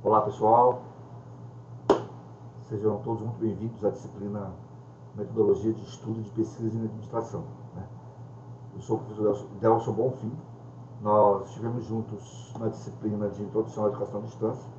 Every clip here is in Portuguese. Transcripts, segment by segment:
Olá pessoal, sejam todos muito bem-vindos à disciplina Metodologia de Estudo de Pesquisa em Administração. Eu sou o professor Delson Bonfim. Nós estivemos juntos na disciplina de Introdução à Educação à Distância,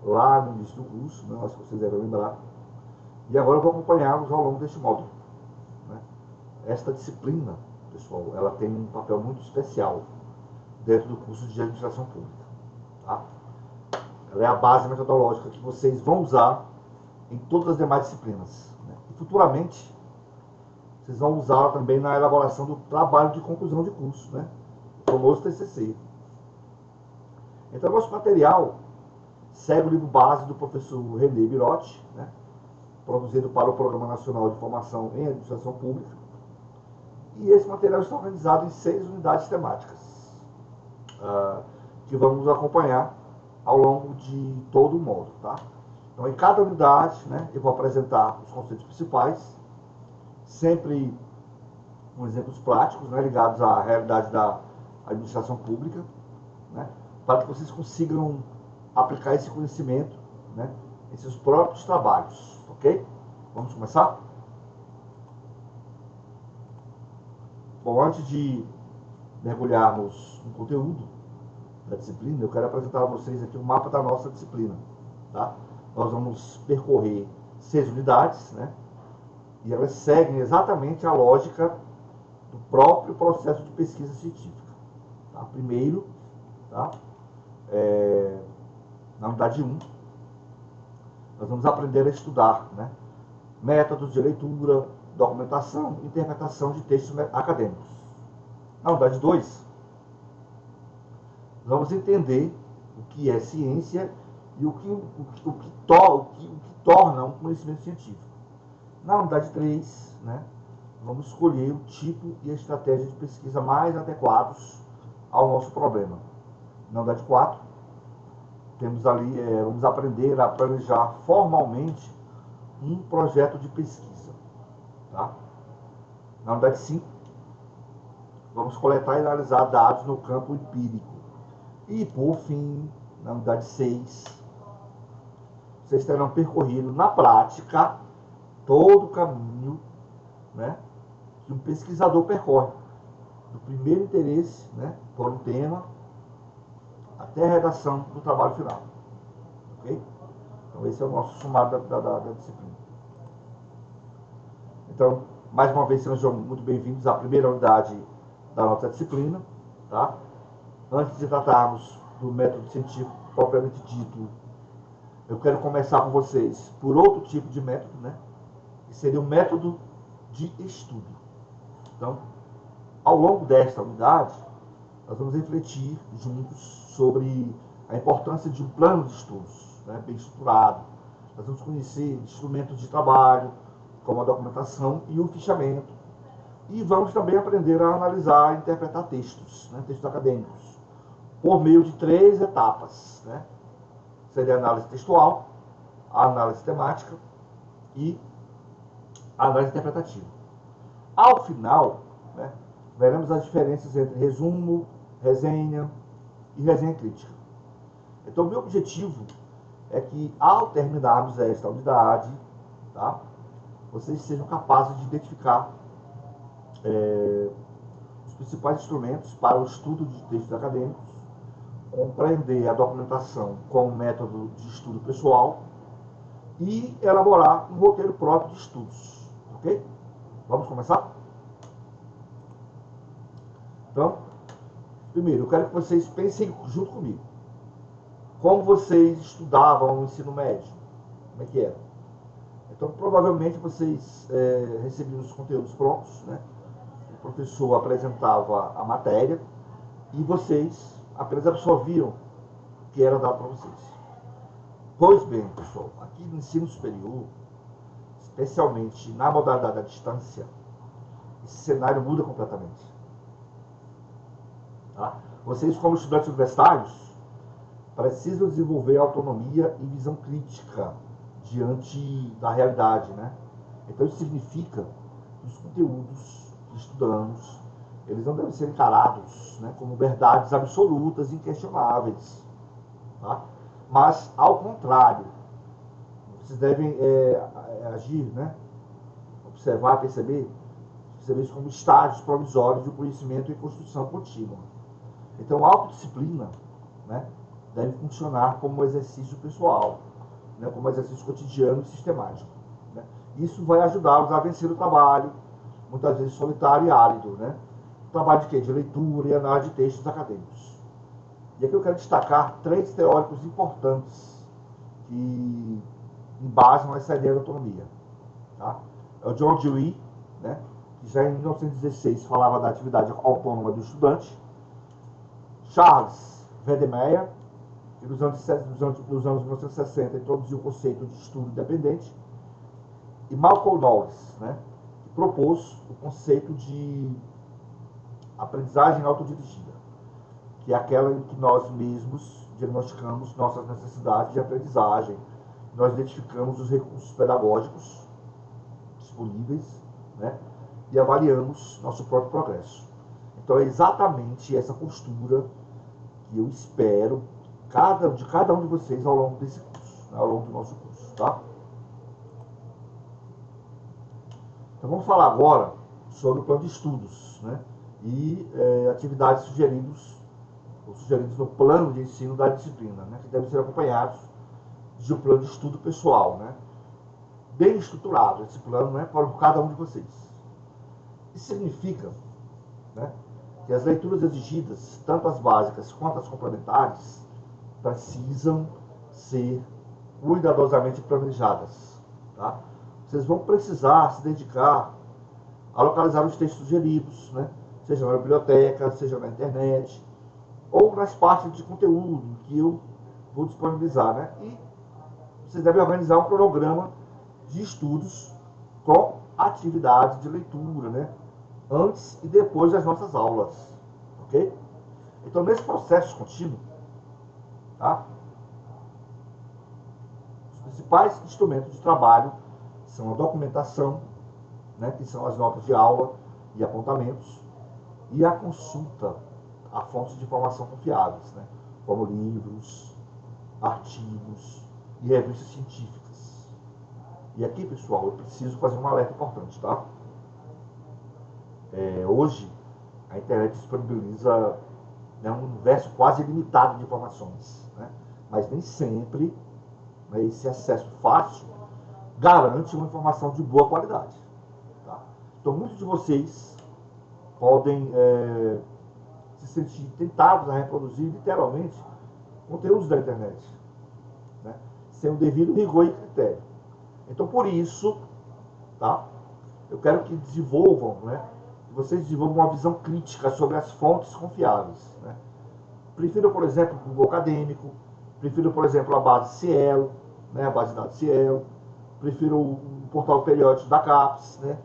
lá no início do curso, acho que vocês devem lembrar, e agora eu vou acompanhá-los ao longo deste módulo. Esta disciplina, pessoal, ela tem um papel muito especial dentro do curso de Administração Pública. Tá? Ela é a base metodológica que vocês vão usar em todas as demais disciplinas. E futuramente, vocês vão usá-la também na elaboração do trabalho de conclusão de curso, o famoso TCC. Então, nosso material segue o livro base do professor René Birotti, produzido para o Programa Nacional de Formação em Administração Pública. E esse material está organizado em 6 unidades temáticas, que vamos acompanhar ao longo de todo o módulo. Tá? Então, em cada unidade, eu vou apresentar os conceitos principais, sempre com exemplos práticos, ligados à realidade da administração pública, para que vocês consigam aplicar esse conhecimento em seus próprios trabalhos. Ok? Vamos começar? Bom, antes de mergulharmos no conteúdo da disciplina, eu quero apresentar a vocês aqui o mapa da nossa disciplina. Tá? Nós vamos percorrer 6 unidades, e elas seguem exatamente a lógica do próprio processo de pesquisa científica. Tá? Primeiro, na unidade 1, nós vamos aprender a estudar métodos de leitura, documentação e interpretação de textos acadêmicos. Na unidade 2, vamos entender o que é ciência e o que torna um conhecimento científico. Na unidade 3, vamos escolher o tipo e a estratégia de pesquisa mais adequados ao nosso problema. Na unidade 4, temos ali, vamos aprender a planejar formalmente um projeto de pesquisa. Tá? Na unidade 5, vamos coletar e analisar dados no campo empírico. E, por fim, na unidade 6, vocês terão percorrido na prática todo o caminho que um pesquisador percorre, do primeiro interesse por um tema até a redação do trabalho final. Ok? Então, esse é o nosso sumário da disciplina. Então, mais uma vez, sejam muito bem-vindos à primeira unidade da nossa disciplina. Tá? Antes de tratarmos do método científico propriamente dito, eu quero começar com vocês por outro tipo de método, que seria o método de estudo. Então, ao longo desta unidade, nós vamos refletir juntos sobre a importância de um plano de estudos bem estruturado. Nós vamos conhecer instrumentos de trabalho, como a documentação e o fichamento. E vamos também aprender a analisar e interpretar textos, textos acadêmicos, por meio de 3 etapas. Seria a análise textual, a análise temática e a análise interpretativa. Ao final, veremos as diferenças entre resumo, resenha e resenha crítica. Então, o meu objetivo é que, ao terminarmos esta unidade, vocês sejam capazes de identificar os principais instrumentos para o estudo de textos acadêmicos, compreender a documentação como método de estudo pessoal e elaborar um roteiro próprio de estudos. Ok? Vamos começar? Então, primeiro, eu quero que vocês pensem junto comigo. Como vocês estudavam no ensino médio? Como é que era? Então, provavelmente, vocês recebiam os conteúdos prontos, O professor apresentava a matéria e vocês apenas absorviam o que era dado para vocês. Pois bem, pessoal, aqui no ensino superior, especialmente na modalidade à distância, esse cenário muda completamente. Tá? Vocês, como estudantes universitários, precisam desenvolver autonomia e visão crítica diante da realidade. Então, isso significa que os conteúdos que estudamos, eles não devem ser encarados como verdades absolutas e inquestionáveis. Tá? mas ao contrário. Vocês devem agir, né? Observar, perceber isso como estágios provisórios de conhecimento e construção contínua. Então, a autodisciplina, né, deve funcionar como exercício pessoal, né, como exercício cotidiano e sistemático. Né? Isso vai ajudá-los a vencer o trabalho, muitas vezes solitário e árido. Né? Trabalho de quê? De leitura e análise de textos acadêmicos. E aqui eu quero destacar 3 teóricos importantes que embasam essa ideia de autonomia. Tá? É o John Dewey, né, que já em 1916 falava da atividade autônoma do estudante. Charles Wedemeyer, que nos anos 1960 introduziu o conceito de estudo independente. E Malcolm Knowles, né, que propôs o conceito de aprendizagem autodirigida, que é aquela em que nós mesmos diagnosticamos nossas necessidades de aprendizagem, nós identificamos os recursos pedagógicos disponíveis, né, e avaliamos nosso próprio progresso. Então é exatamente essa postura que eu espero de cada um de vocês ao longo desse curso, né, ao longo do nosso curso, tá? Então vamos falar agora sobre o plano de estudos, né, e atividades sugeridas no plano de ensino da disciplina, né, que devem ser acompanhados de um plano de estudo pessoal, né, bem estruturado, esse plano, né, para cada um de vocês. Isso significa, né, que as leituras exigidas, tanto as básicas quanto as complementares, precisam ser cuidadosamente planejadas. Tá? Vocês vão precisar se dedicar a localizar os textos sugeridos, né, seja na biblioteca, seja na internet, ou nas partes de conteúdo que eu vou disponibilizar. Né? E vocês devem organizar um cronograma de estudos com atividades de leitura, né, antes e depois das nossas aulas, ok? Então, nesse processo contínuo, tá, os principais instrumentos de trabalho são a documentação, né, que são as notas de aula e apontamentos, e a consulta a fontes de informação confiáveis, né, como livros, artigos e revistas científicas. E aqui, pessoal, eu preciso fazer um alerta importante, tá? Hoje, a internet disponibiliza, né, um universo quase ilimitado de informações, né? Mas nem sempre, né, esse acesso fácil garante uma informação de boa qualidade. Tá? Então, muitos de vocês podem se sentir tentados a reproduzir literalmente conteúdos da internet, né, sem o devido rigor e critério. Então, por isso, tá, eu quero que desenvolvam, né, que vocês desenvolvam uma visão crítica sobre as fontes confiáveis. Né. Prefiro, por exemplo, o Google Acadêmico, prefiro, por exemplo, a base Cielo, né, a base de dados Cielo, prefiro o portal periódico da CAPES, né,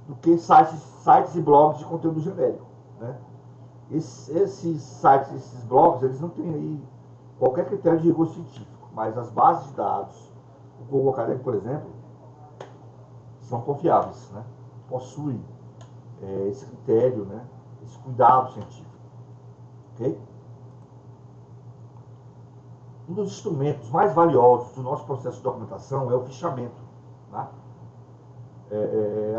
do que sites e blogs de conteúdo genérico. Né. Esses sites, esses blogs, eles não têm aí qualquer critério de rigor científico, mas as bases de dados, o Google Acadêmico, por exemplo, são confiáveis, né? Possuem esse critério, né? Esse cuidado científico. Ok? Um dos instrumentos mais valiosos do nosso processo de documentação é o fichamento. Tá?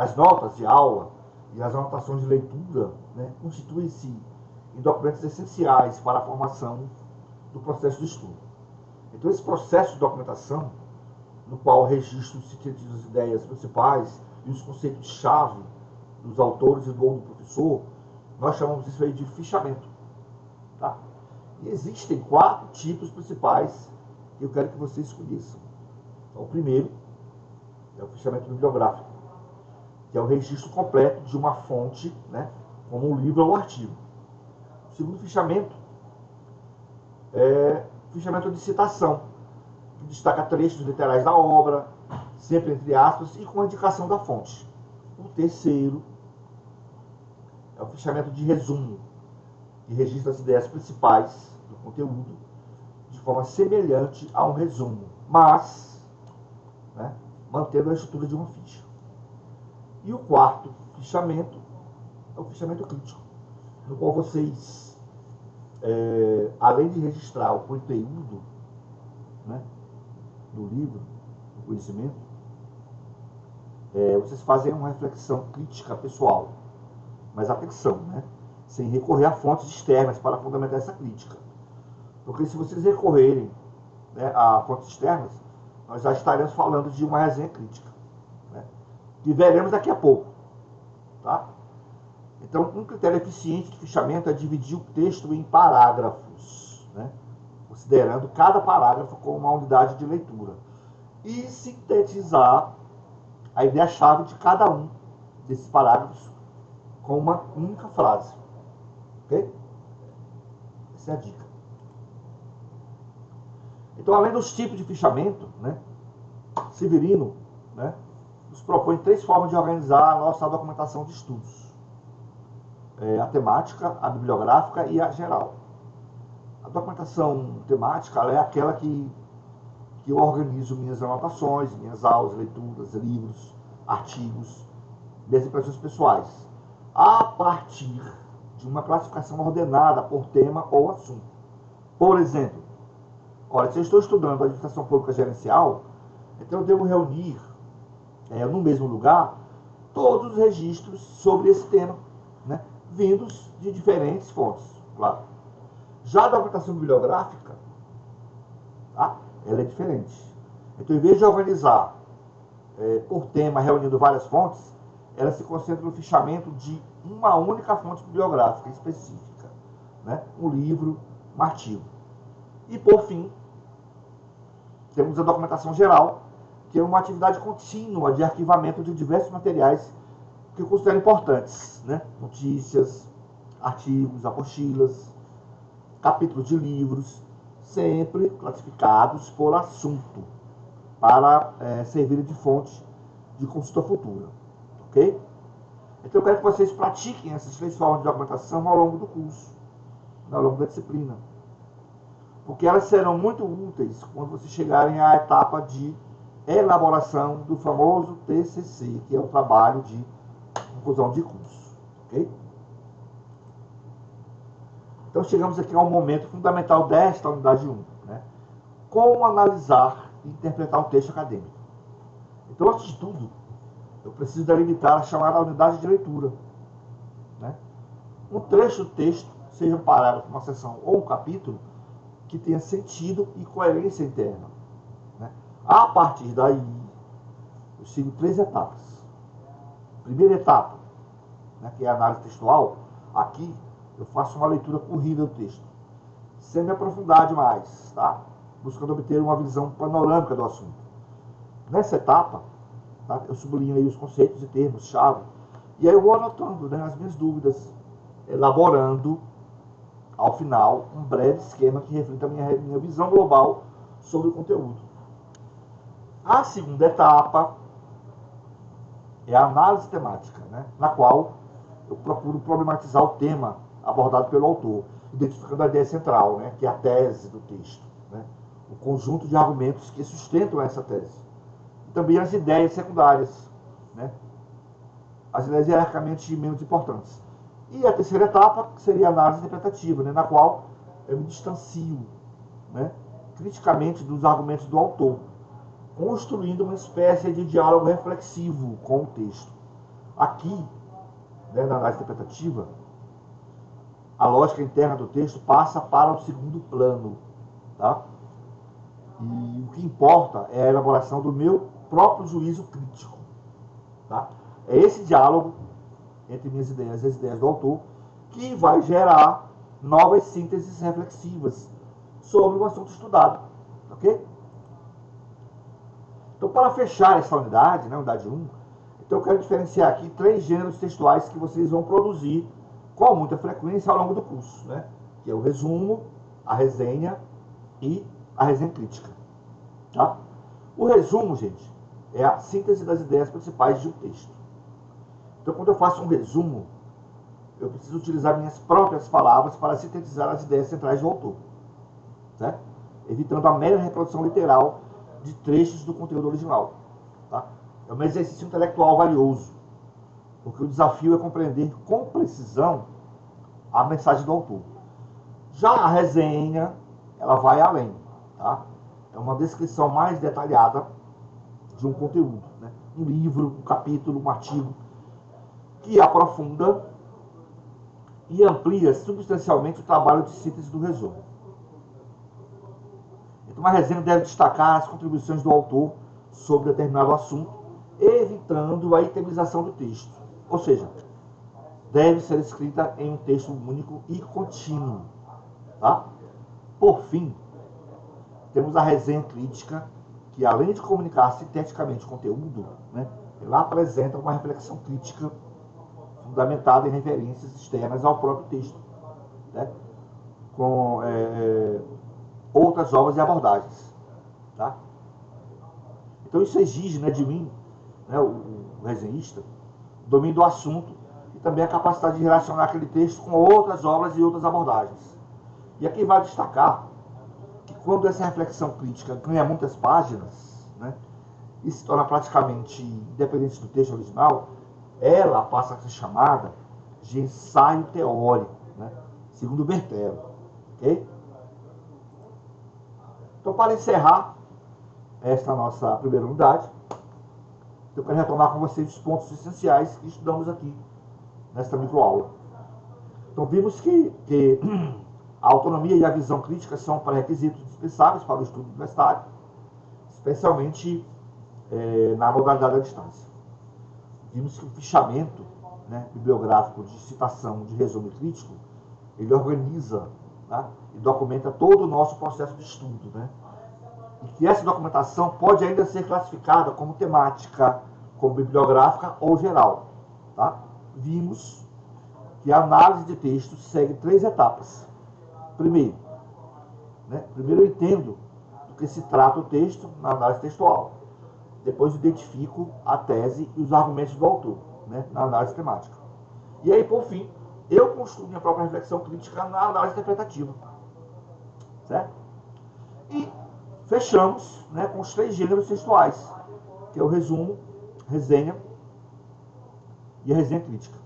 As notas de aula e as anotações de leitura, né, constituem-se em documentos essenciais para a formação do processo de estudo. Então, esse processo de documentação, no qual o registro sintetiza as ideias principais e os conceitos-chave dos autores e do professor, nós chamamos isso aí de fichamento. Tá? E existem 4 tipos principais que eu quero que vocês conheçam. Então, o primeiro é o fichamento bibliográfico, que é o registro completo de uma fonte, né, como um livro ou um artigo. O segundo fichamento é o fichamento de citação, que destaca trechos literais da obra, sempre entre aspas, e com a indicação da fonte. O terceiro é o fichamento de resumo, que registra as ideias principais do conteúdo de forma semelhante a um resumo, mas, né, mantendo a estrutura de uma ficha. E o quarto fichamento é o fichamento crítico, no qual vocês além de registrar o conteúdo, né, do livro, do conhecimento, vocês fazem uma reflexão crítica pessoal. Mas atenção, né, sem recorrer a fontes externas para fundamentar essa crítica. Porque se vocês recorrerem, né, a fontes externas, nós já estaremos falando de uma resenha crítica, né, que veremos daqui a pouco. Tá? Então, um critério eficiente de fichamento é dividir o texto em parágrafos, né, considerando cada parágrafo como uma unidade de leitura, e sintetizar a ideia-chave de cada um desses parágrafos com uma única frase. Ok? Essa é a dica. Então, além dos tipos de fichamento, né, Severino, né, nos propõe 3 formas de organizar a nossa documentação de estudos. A temática, a bibliográfica e a geral. A documentação temática é aquela que eu organizo minhas anotações, minhas aulas, leituras, livros, artigos, minhas impressões pessoais, a partir de uma classificação ordenada por tema ou assunto. Por exemplo, olha, se eu estou estudando a administração pública gerencial, então eu devo reunir no mesmo lugar todos os registros sobre esse tema, né, vindos de diferentes fontes, claro. Já a documentação bibliográfica, tá, ela é diferente. Então, em vez de organizar por tema, reunindo várias fontes, ela se concentra no fichamento de uma única fonte bibliográfica específica, né, um livro, um artigo. E, por fim, temos a documentação geral, que é uma atividade contínua de arquivamento de diversos materiais que eu considero importantes, né? Notícias, artigos, apostilas, capítulos de livros, sempre classificados por assunto, para servirem de fonte de consulta futura. Ok? Então eu quero que vocês pratiquem essas 3 formas de documentação ao longo do curso, ao longo da disciplina, porque elas serão muito úteis quando vocês chegarem à etapa de elaboração do famoso TCC, que é o trabalho de conclusão de curso. Ok? Então chegamos aqui ao momento fundamental desta unidade 1. Né? Como analisar e interpretar um texto acadêmico. Então, antes de tudo, eu preciso delimitar a chamada unidade de leitura. Né? Um trecho do texto, seja um parágrafo, uma seção ou um capítulo, que tenha sentido e coerência interna. Né? A partir daí, eu sigo 3 etapas. Primeira etapa, né, que é a análise textual. Aqui eu faço uma leitura corrida do texto, sem me aprofundar demais, tá? Buscando obter uma visão panorâmica do assunto. Nessa etapa, tá, eu sublinho aí os conceitos e termos-chave, e aí eu vou anotando, né, as minhas dúvidas, elaborando, ao final, um breve esquema que reflita a minha visão global sobre o conteúdo. A segunda etapa é a análise temática, né, na qual eu procuro problematizar o tema abordado pelo autor, identificando a ideia central, né, que é a tese do texto, né, o conjunto de argumentos que sustentam essa tese. E também as ideias secundárias, né, as ideias hierarquicamente menos importantes. E a terceira etapa seria a análise interpretativa, né, na qual eu me distancio, né, criticamente dos argumentos do autor, construindo uma espécie de diálogo reflexivo com o texto. Aqui, né, na análise interpretativa, a lógica interna do texto passa para o segundo plano. Tá? E o que importa é a elaboração do meu próprio juízo crítico. Tá? É esse diálogo entre minhas ideias e as ideias do autor que vai gerar novas sínteses reflexivas sobre o assunto estudado. Ok? Então, para fechar essa unidade, né, unidade 1, então eu quero diferenciar aqui 3 gêneros textuais que vocês vão produzir com muita frequência ao longo do curso, né? Que é o resumo, a resenha e a resenha crítica. Tá? O resumo, gente, é a síntese das ideias principais de um texto. Então, quando eu faço um resumo, eu preciso utilizar minhas próprias palavras para sintetizar as ideias centrais do autor, certo? Evitando a mera reprodução literal de trechos do conteúdo original. Tá? É um exercício intelectual valioso, porque o desafio é compreender com precisão a mensagem do autor. Já a resenha, ela vai além, tá? É uma descrição mais detalhada de um conteúdo, né? Um livro, um capítulo, um artigo, que aprofunda e amplia substancialmente o trabalho de síntese do resumo. Então, uma resenha deve destacar as contribuições do autor sobre determinado assunto, evitando a itemização do texto. Ou seja, deve ser escrita em um texto único e contínuo. Tá? Por fim, temos a resenha crítica, que além de comunicar sinteticamente o conteúdo, né, ela apresenta uma reflexão crítica fundamentada em referências externas ao próprio texto, né, com outras obras e abordagens. Tá? Então isso exige, né, de mim, né, o resenhista, o domínio do assunto e também a capacidade de relacionar aquele texto com outras obras e outras abordagens. E aqui vai destacar que quando essa reflexão crítica ganha muitas páginas, né, e se torna praticamente independente do texto original, ela passa a ser chamada de ensaio teórico, né, segundo Bertello. Okay? Então, para encerrar esta nossa primeira unidade, eu quero retomar com vocês os pontos essenciais que estudamos aqui nesta microaula. Então, vimos que a autonomia e a visão crítica são pré-requisitos dispensáveis para o estudo universitário, especialmente na modalidade à distância. Vimos que o fichamento, né, bibliográfico de citação, de resumo crítico, ele organiza, né, e documenta todo o nosso processo de estudo, né? E que essa documentação pode ainda ser classificada como temática, como bibliográfica ou geral. Tá? Vimos que a análise de texto segue 3 etapas. Primeiro, eu entendo do que se trata o texto na análise textual. Depois identifico a tese e os argumentos do autor, né, na análise temática. E aí, por fim, eu construo minha própria reflexão crítica na análise interpretativa. Certo? E fechamos, né, com os 3 gêneros textuais, que é o resumo, resenha e a resenha crítica,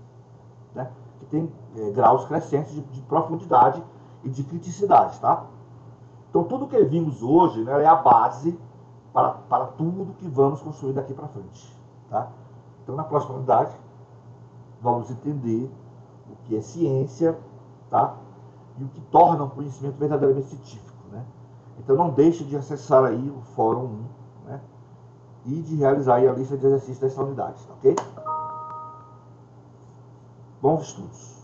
né, que tem graus crescentes de profundidade e de criticidade. Tá? Então, tudo que vimos hoje, né, é a base para tudo que vamos construir daqui para frente. Tá? Então, na próxima unidade, vamos entender o que é ciência, tá? E o que torna um conhecimento verdadeiramente científico. Né? Então, não deixe de acessar aí o Fórum 1, né, e de realizar aí a lista de exercícios dessa unidade. Tá, ok? Bons estudos!